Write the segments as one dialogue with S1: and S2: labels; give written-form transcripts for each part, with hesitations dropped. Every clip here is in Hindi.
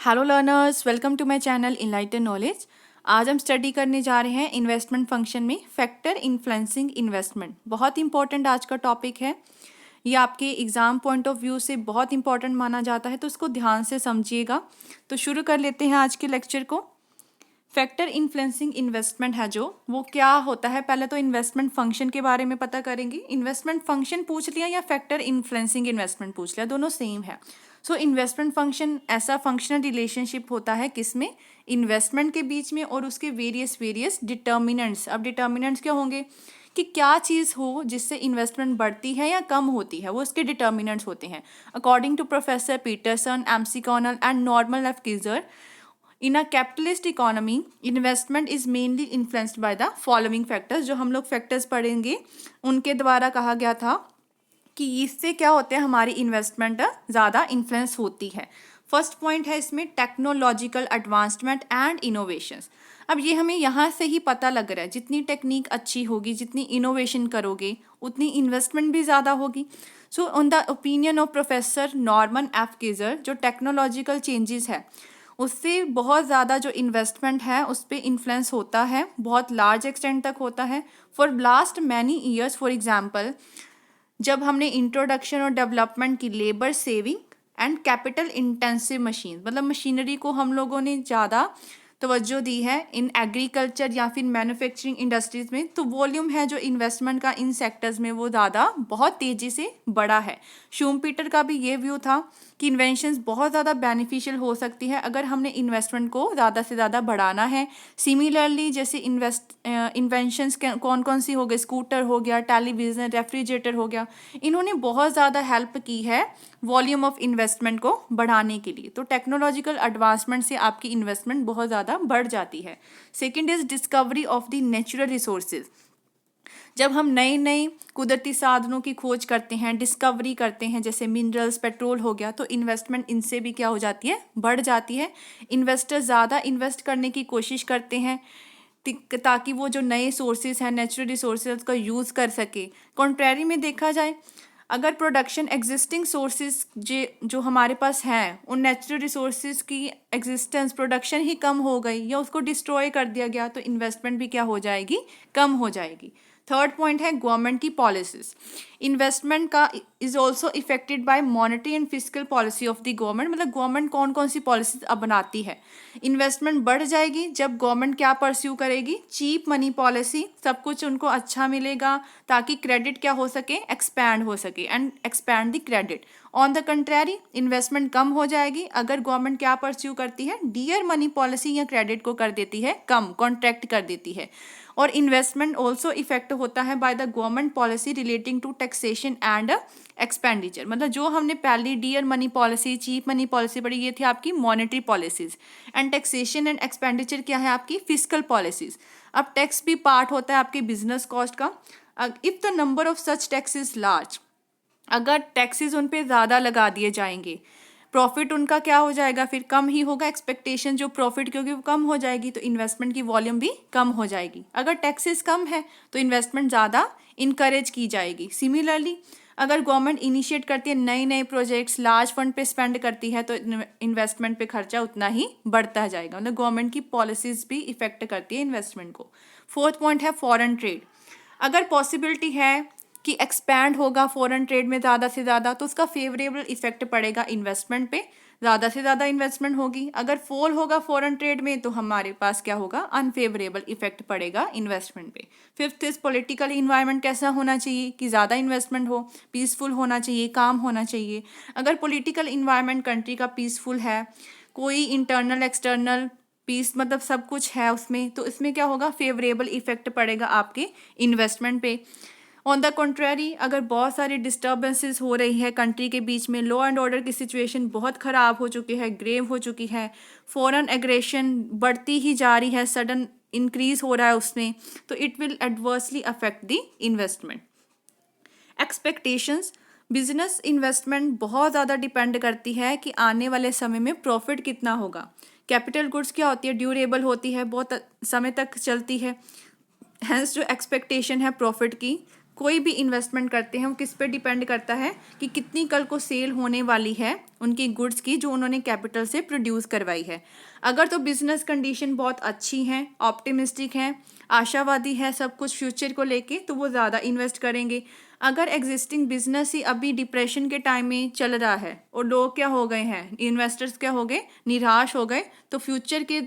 S1: Hello learners, welcome to my channel enlighten knowledge. आज हम स्टडी करने जा रहे हैं इन्वेस्टमेंट फंक्शन में फैक्टर इन्फ्लुएंसिंग इन्वेस्टमेंट। बहुत इंपॉर्टेंट आज का टॉपिक है। ये आपके एग्जाम पॉइंट ऑफ व्यू से बहुत इंपॉर्टेंट माना जाता है, तो इसको ध्यान से समझिएगा। तो शुरू कर लेते हैं आज के लेक्चर को। फैक्टर इन्फ्लुएंसिंग इन्वेस्टमेंट है जो, वो क्या होता है। पहले तो इन्वेस्टमेंट फंक्शन के बारे में पता करेंगे। इन्वेस्टमेंट फंक्शन पूछ लिया या फैक्टर इन्फ्लुएंसिंग इन्वेस्टमेंट पूछ लिया, दोनों सेम है। सो इन्वेस्टमेंट फंक्शन ऐसा फंक्शनल रिलेशनशिप होता है किसमें, इन्वेस्टमेंट के बीच में और उसके वेरियस डिटर्मिनेंट्स। अब डिटर्मिनेंट्स क्या होंगे कि क्या चीज़ हो जिससे इन्वेस्टमेंट बढ़ती है या कम होती है, वो उसके डिटर्मिनेंट्स होते हैं। According to professor Peterson, MC Cornell and Norman F Keiser, in a capitalist economy investment is mainly influenced by the following factors. जो हम लोग फैक्टर्स पढ़ेंगे उनके द्वारा कहा गया था कि इससे क्या होते हैं, हमारी इन्वेस्टमेंट ज़्यादा इन्फ्लुएंस होती है। फर्स्ट पॉइंट है इसमें टेक्नोलॉजिकल एडवांसमेंट एंड इनोवेशंस। अब ये हमें यहाँ से ही पता लग रहा है, जितनी टेक्निक अच्छी होगी, जितनी इनोवेशन करोगे, उतनी इन्वेस्टमेंट भी ज़्यादा होगी। So on the opinion of professor Norman F Keiser, जो टेक्नोलॉजिकल चेंजेस है उससे बहुत ज़्यादा जो इन्वेस्टमेंट है उस पर इन्फ्लुएंस होता है, बहुत लार्ज एक्सटेंट तक होता है। For last many years, for example, जब हमने इंट्रोडक्शन और डेवलपमेंट की labour saving and capital intensive machine, मतलब मशीनरी को हम लोगों ने ज़्यादा तवज्जो दी है इन एग्रीकल्चर या फिर मैन्युफैक्चरिंग इंडस्ट्रीज में, तो वॉल्यूम है जो इन्वेस्टमेंट का इन सेक्टर्स में वो ज़्यादा बहुत तेज़ी से बढ़ा है। शूमपीटर का भी ये व्यू था कि इन्वेंशंस बहुत ज़्यादा बेनिफिशियल हो सकती है अगर हमने इन्वेस्टमेंट को ज़्यादा से ज़्यादा बढ़ाना है। सिमिलरली जैसे इन्वेंशंस कौन कौन सी हो गई, स्कूटर हो गया, टेलीविज़न, रेफ्रिजरेटर हो गया, इन्होंने बहुत ज़्यादा हेल्प की है वॉल्यूम ऑफ इन्वेस्टमेंट को बढ़ाने के लिए। तो टेक्नोलॉजिकल एडवांसमेंट से आपकी इन्वेस्टमेंट बहुत ज़्यादा बढ़ जाती है। Second is discovery of the natural resources. जब हम नए नए कुदरती साधनों की खोज करते हैं, डिस्कवरी करते हैं, जैसे मिनरल्स, पेट्रोल हो गया, तो इन्वेस्टमेंट इनसे भी क्या हो जाती है, बढ़ जाती है। इन्वेस्टर ज़्यादा इन्वेस्ट करने की कोशिश करते हैं ताकि वो जो नए सोर्सेज हैं, नेचुरल रिसोर्सेज का यूज़ कर सके। कॉन्ट्रेरी में देखा जाए, अगर प्रोडक्शन एग्जिस्टिंग सोर्सेज जो हमारे पास हैं, उन नेचुरल रिसोर्सेज की एग्जिस्टेंस, प्रोडक्शन ही कम हो गई या उसको डिस्ट्रॉय कर दिया गया, तो इन्वेस्टमेंट भी क्या हो जाएगी, कम हो जाएगी। थर्ड पॉइंट है गवर्नमेंट की पॉलिसीज। इन्वेस्टमेंट का is also affected by monetary and physical policy of the government. मतलब गवर्नमेंट कौन कौन सी पॉलिसीज अब बनाती है। इन्वेस्टमेंट बढ़ जाएगी जब गवर्नमेंट क्या परस्यू करेगी, चीप मनी पॉलिसी, सब कुछ उनको अच्छा मिलेगा ताकि क्रेडिट क्या हो सके, एक्सपैंड हो सके and expand the credit. On the contrary investment कम हो जाएगी अगर गवर्नमेंट क्या परस्यू करती है, डियर मनी पॉलिसी या क्रेडिट को कर देती है कम, कॉन्ट्रैक्ट कर देती है। और इन्वेस्टमेंट ऑल्सो इफेक्ट होता है by the government policy relating to taxation and expenditure. मतलब जो हमने पहली dear money policy, cheap money policy पढ़ी, ये थी आपकी monetary policies, and taxation and expenditure क्या है, आपकी फिजिकल पॉलिसीज। अब टैक्स भी पार्ट होता है आपके बिजनेस कॉस्ट का। If the number of such tax is large, अगर टैक्सेस उन पे ज़्यादा लगा दिए जाएंगे, प्रॉफिट उनका क्या हो जाएगा, फिर कम ही होगा। एक्सपेक्टेशन जो प्रॉफिट क्योंकि वो कम हो जाएगी, तो इन्वेस्टमेंट की वॉल्यूम भी कम हो जाएगी। अगर टैक्सेस कम है तो इन्वेस्टमेंट ज़्यादा इनकरेज की जाएगी। सिमिलरली अगर गवर्नमेंट इनिशिएट करती है नए नए प्रोजेक्ट्स, लार्ज फंड पे स्पेंड करती है, तो इन्वेस्टमेंट पे खर्चा उतना ही बढ़ता जाएगा। मतलब गवर्नमेंट की पॉलिसीज भी इफेक्ट करती है इन्वेस्टमेंट को। फोर्थ पॉइंट है फॉरेन ट्रेड। अगर पॉसिबिलिटी है कि एक्सपैंड होगा फॉरेन ट्रेड में ज़्यादा से ज़्यादा, तो उसका फेवरेबल इफेक्ट पड़ेगा इन्वेस्टमेंट पे, ज़्यादा से ज़्यादा इन्वेस्टमेंट होगी। अगर फॉल होगा फॉरेन ट्रेड में, तो हमारे पास क्या होगा, अनफेवरेबल इफेक्ट पड़ेगा इन्वेस्टमेंट पे। फिफ्थ इज पॉलिटिकल इन्वायरमेंट कैसा होना चाहिए कि ज़्यादा इन्वेस्टमेंट हो, पीसफुल होना चाहिए, काम होना चाहिए। अगर पॉलिटिकल इन्वायरमेंट कंट्री का पीसफुल है, कोई इंटरनल एक्सटर्नल पीस, मतलब सब कुछ है उसमें, तो इसमें क्या होगा, फेवरेबल इफेक्ट पड़ेगा आपके इन्वेस्टमेंट पे। ऑन द कंट्रेरी अगर बहुत सारी डिस्टर्बेंसेस हो रही है कंट्री के बीच में, लॉ एंड ऑर्डर की सिचुएशन बहुत ख़राब हो चुकी है, ग्रेव हो चुकी है, फॉरेन एग्रेशन बढ़ती ही जा रही है, सडन इंक्रीज हो रहा है उसमें, तो it will adversely affect the investment. Expectations, business investment बहुत ज़्यादा डिपेंड करती है कि आने वाले समय में प्रॉफिट कितना होगा। कैपिटल गुड्स क्या होती है, ड्यूरेबल होती है, बहुत समय तक चलती है। हैंस जो एक्सपेक्टेशन है प्रॉफिट की, कोई भी इन्वेस्टमेंट करते हैं वो किस पे डिपेंड करता है कि कितनी कल को सेल होने वाली है उनकी गुड्स की जो उन्होंने कैपिटल से प्रोड्यूस करवाई है। अगर तो बिजनेस कंडीशन बहुत अच्छी है, ऑप्टिमिस्टिक है, आशावादी है सब कुछ फ्यूचर को लेके, तो वो ज़्यादा इन्वेस्ट करेंगे। अगर एग्जिस्टिंग बिजनेस ही अभी डिप्रेशन के टाइम में चल रहा है और लोग क्या हो गए हैं, इन्वेस्टर्स क्या हो गए, निराश हो गए, तो फ्यूचर के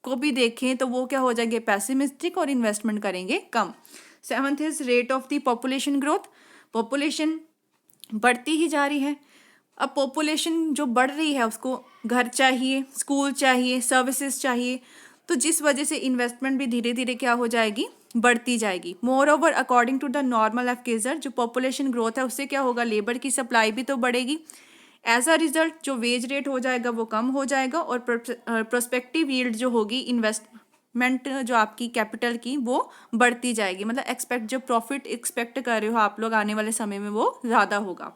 S1: को भी देखें तो वो क्या हो जाएंगे, पैसिमिस्टिक, और इन्वेस्टमेंट करेंगे कम। 7th is rate of the population growth. Population बढ़ती ही जा रही है। अब पॉपुलेशन जो बढ़ रही है उसको घर चाहिए, स्कूल चाहिए, सर्विसेज चाहिए, तो जिस वजह से इन्वेस्टमेंट भी धीरे धीरे क्या हो जाएगी, बढ़ती जाएगी। Moreover according to the Norman F Keiser, जो पॉपुलेशन ग्रोथ है उससे क्या होगा, लेबर की सप्लाई भी तो बढ़ेगी। एज अ रिजल्ट जो वेज रेट हो जाएगा वो कम हो जाएगा और प्रोस्पेक्टिव यील्ड जो होगी इन्वेस्टमेंट जो आपकी कैपिटल की वो बढ़ती जाएगी। मतलब एक्सपेक्ट जो प्रॉफिट एक्सपेक्ट कर रहे हो आप लोग आने वाले समय में वो ज़्यादा होगा।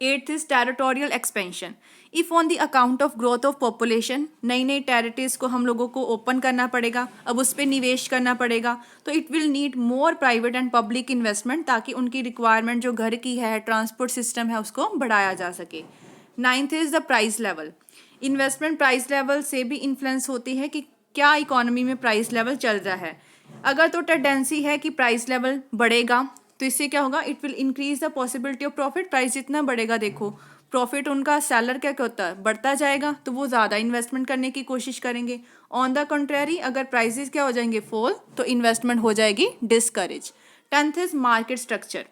S1: 8th is territorial expansion. If on the account of growth of population नई नई टेरिटरीज को हम लोगों को ओपन करना पड़ेगा, अब उस पर निवेश करना पड़ेगा, तो it will need more private and public investment ताकि उनकी रिक्वायरमेंट जो घर की है, ट्रांसपोर्ट सिस्टम है, उसको बढ़ाया जा सके। 9th is the price level. Investment price level से भी इन्फ्लुएंस होती है कि क्या इकोनॉमी में प्राइस लेवल चल रहा है। अगर तो टेंडेंसी है कि प्राइस लेवल बढ़ेगा तो इससे क्या होगा, it will increase the possibility of profit. Price जितना बढ़ेगा, देखो प्रॉफिट उनका सेलर क्या होता है, बढ़ता जाएगा, तो वो ज़्यादा इन्वेस्टमेंट करने की कोशिश करेंगे। ऑन द कंट्रेरी अगर प्राइसेस क्या हो जाएंगे, फॉल, तो इन्वेस्टमेंट हो जाएगी discourage. 10th is market structure.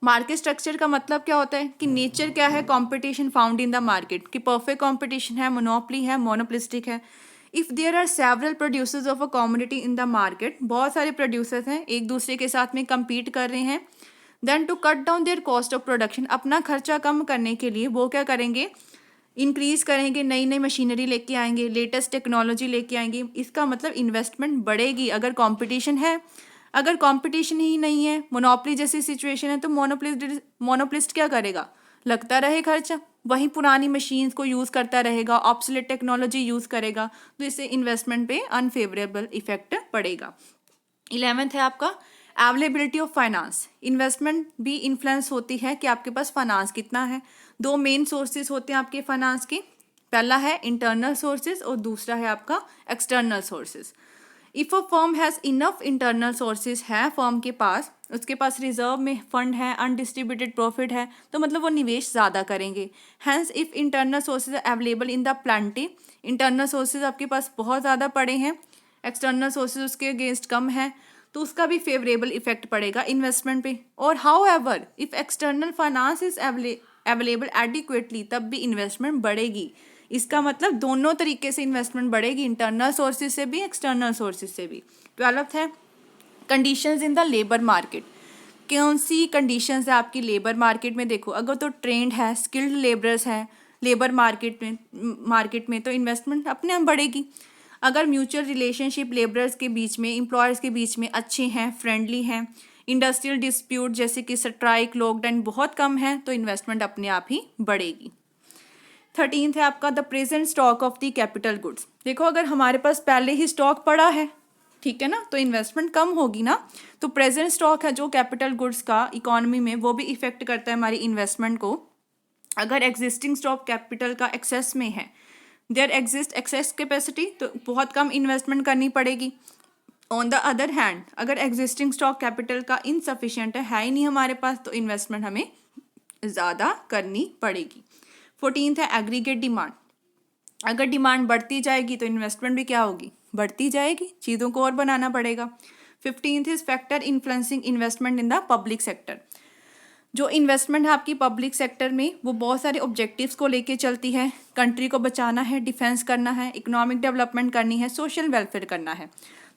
S1: Market structure का मतलब क्या होता है कि नेचर क्या है, competition found in the market, कि परफेक्ट कंपटीशन है, मोनोपोली है, मोनोपोलिस्टिक है। If there are several producers of a community in the market, बहुत सारे प्रोड्यूसर्स हैं एक दूसरे के साथ में compete कर रहे हैं, then to cut down their cost of production, अपना खर्चा कम करने के लिए वो क्या करेंगे, इंक्रीज करेंगे, नई नई मशीनरी लेके आएंगे, लेटेस्ट टेक्नोलॉजी लेके आएंगे। इसका मतलब इन्वेस्टमेंट बढ़ेगी अगर कंपटीशन है। अगर कंपटीशन ही नहीं है, मोनोपोली जैसी सिचुएशन है, तो मोनोपोलिस्ट क्या करेगा, लगता रहे खर्चा, वही पुरानी मशीन्स को यूज़ करता रहेगा, ऑब्सोलेट टेक्नोलॉजी यूज़ करेगा, तो इससे इन्वेस्टमेंट पे अनफेवरेबल इफेक्ट पड़ेगा। 11th है आपका अवेलेबिलिटी ऑफ फाइनेंस। इन्वेस्टमेंट भी इन्फ्लुएंस होती है कि आपके पास फाइनेंस कितना है। दो मेन सोर्सेज होते हैं आपके फाइनेंस के, पहला है इंटरनल सोर्सेज और दूसरा है आपका external sources. If a firm has enough internal sources है फर्म के पास, उसके पास रिजर्व में फंड है, अनडिस्ट्रीब्यूटेड प्रॉफिट है, तो मतलब वो निवेश ज़्यादा करेंगे। Hence if internal sources available in the plenty, internal sources आपके पास बहुत ज़्यादा पड़े हैं, एक्सटर्नल सोर्सेज उसके अगेंस्ट कम है, तो उसका भी फेवरेबल इफेक्ट पड़ेगा इन्वेस्टमेंट पे। और how ever if external finance is available adequately, तब भी इन्वेस्टमेंट बढ़ेगी। इसका मतलब दोनों तरीके से इन्वेस्टमेंट बढ़ेगी, इंटरनल सोर्सेज से भी, एक्सटर्नल सोर्सेज से भी। 12th है conditions in the labour market. कौन सी कंडीशंस है आपकी लेबर मार्केट में, देखो अगर तो ट्रेंड है, स्किल्ड लेबरर्स हैं लेबर मार्केट में तो इन्वेस्टमेंट अपने आप बढ़ेगी। अगर म्यूचुअल रिलेशनशिप लेबरर्स के बीच में, एम्प्लॉयर्स के बीच में अच्छे हैं, फ्रेंडली हैं, इंडस्ट्रियल डिस्प्यूट जैसे कि स्ट्राइक, लॉकडाउन बहुत कम है, तो इन्वेस्टमेंट अपने आप ही बढ़ेगी। 13th है आपका the present stock of the capital goods. देखो अगर हमारे पास पहले ही स्टॉक पड़ा है, ठीक है ना, तो इन्वेस्टमेंट कम होगी ना। तो प्रेजेंट स्टॉक है जो कैपिटल गुड्स का इकोनॉमी में, वो भी इफेक्ट करता है हमारी इन्वेस्टमेंट को। अगर एग्जिस्टिंग स्टॉक कैपिटल का एक्सेस में है, देयर एग्जिस्ट एक्सेस कैपेसिटी, तो बहुत कम इन्वेस्टमेंट करनी पड़ेगी। ऑन द अदर हैंड अगर एग्जिस्टिंग स्टॉक कैपिटल का इनसफिशिएंट है ही नहीं हमारे पास, तो इन्वेस्टमेंट हमें ज़्यादा करनी पड़ेगी। 14th है एग्रीगेट डिमांड। अगर डिमांड बढ़ती जाएगी तो इन्वेस्टमेंट भी क्या होगी, बढ़ती जाएगी, चीज़ों को और बनाना पड़ेगा। 15th is factor influencing investment in the public sector. जो इन्वेस्टमेंट है आपकी पब्लिक सेक्टर में, वो बहुत सारे ऑब्जेक्टिव्स को लेके चलती है। कंट्री को बचाना है, डिफेंस करना है, इकोनॉमिक डेवलपमेंट करनी है, सोशल वेलफेयर करना है।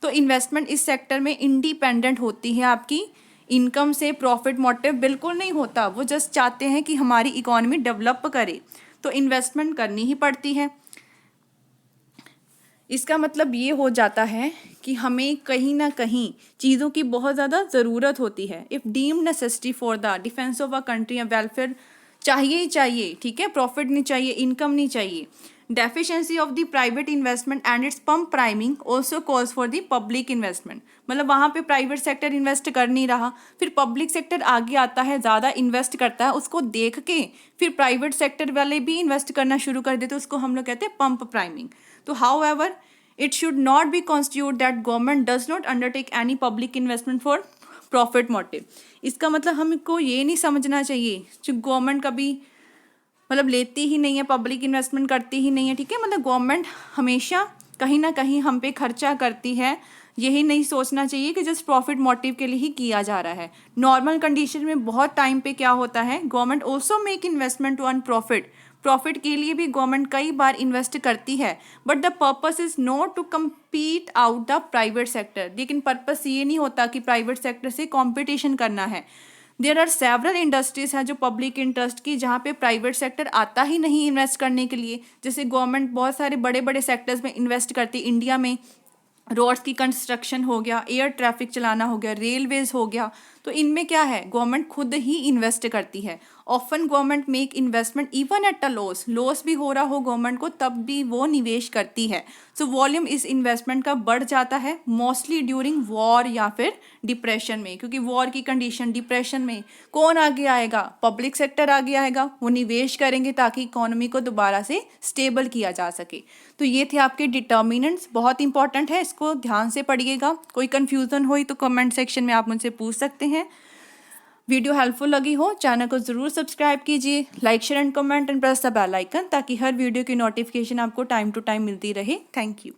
S1: तो इन्वेस्टमेंट इस सेक्टर में इंडिपेंडेंट होती है आपकी इनकम से। प्रॉफिट मोटिव बिल्कुल नहीं होता, वो जस्ट चाहते हैं कि हमारी इकोनॉमी डेवलप करे, तो इन्वेस्टमेंट करनी ही पड़ती है। इसका मतलब ये हो जाता है कि हमें कहीं ना कहीं चीज़ों की बहुत ज़्यादा ज़रूरत होती है। If deemed necessity for the defence of a country या वेलफेयर चाहिए ही चाहिए, ठीक है, प्रॉफिट नहीं चाहिए, इनकम नहीं चाहिए। Deficiency of the private investment and it's pump priming also calls for the public investment. मतलब वहाँ पे प्राइवेट सेक्टर इन्वेस्ट कर नहीं रहा, फिर पब्लिक सेक्टर आगे आता है, ज़्यादा इन्वेस्ट करता है, उसको देख के फिर प्राइवेट सेक्टर वाले भी इन्वेस्ट करना शुरू कर देते, उसको हम लोग कहते हैं पंप प्राइमिंग। तो how ever it should not be constitute that government does not undertake any public investment for profit motive. इसका मतलब हमको ये नहीं समझना चाहिए जो गवर्नमेंट कभी मतलब लेती ही नहीं है, पब्लिक इन्वेस्टमेंट करती ही नहीं है, ठीक है। मतलब गवर्नमेंट हमेशा कहीं ना कहीं हम पे खर्चा करती है, यही नहीं सोचना चाहिए कि जस्ट प्रॉफिट मोटिव के लिए ही किया जा रहा है। नॉर्मल कंडीशन में बहुत टाइम पे क्या होता है, government also make investment to earn profit, profit के लिए भी गवर्नमेंट कई बार इन्वेस्ट करती है, but the purpose is not to compete out the private sector. लेकिन पर्पस ये नहीं होता कि प्राइवेट सेक्टर से कॉम्पिटिशन करना है। देयर आर सेवरल इंडस्ट्रीज हैं जो पब्लिक इंटरेस्ट की, जहाँ पे प्राइवेट सेक्टर आता ही नहीं इन्वेस्ट करने के लिए। जैसे गवर्नमेंट बहुत सारे बड़े बड़े सेक्टर्स में इन्वेस्ट करती है इंडिया में, रोड्स की कंस्ट्रक्शन हो गया, एयर ट्रैफिक चलाना हो गया, रेलवेज हो गया, तो इनमें क्या है, गवर्नमेंट खुद ही इन्वेस्ट करती है। Often government make investment even at a loss भी हो रहा हो गवर्नमेंट को, तब भी वो निवेश करती है। सो वॉल्यूम इस इन्वेस्टमेंट का बढ़ जाता है मोस्टली ड्यूरिंग वॉर या फिर डिप्रेशन में, क्योंकि वॉर की कंडीशन, डिप्रेशन में कौन आगे आएगा, पब्लिक सेक्टर आगे आएगा, वो निवेश करेंगे ताकि इकोनॉमी को दोबारा से स्टेबल किया जा सके। तो ये थे आपके डिटर्मिनेंट्स, बहुत इंपॉर्टेंट है, इसको ध्यान से पढ़िएगा। कोई कन्फ्यूज़न हो तो कमेंट सेक्शन में आप मुझसे पूछ सकते हैं। वीडियो हेल्पफुल लगी हो चैनल को ज़रूर सब्सक्राइब कीजिए, like share and comment and press the bell icon, ताकि हर वीडियो की नोटिफिकेशन आपको टाइम टू टाइम मिलती रहे। Thank you.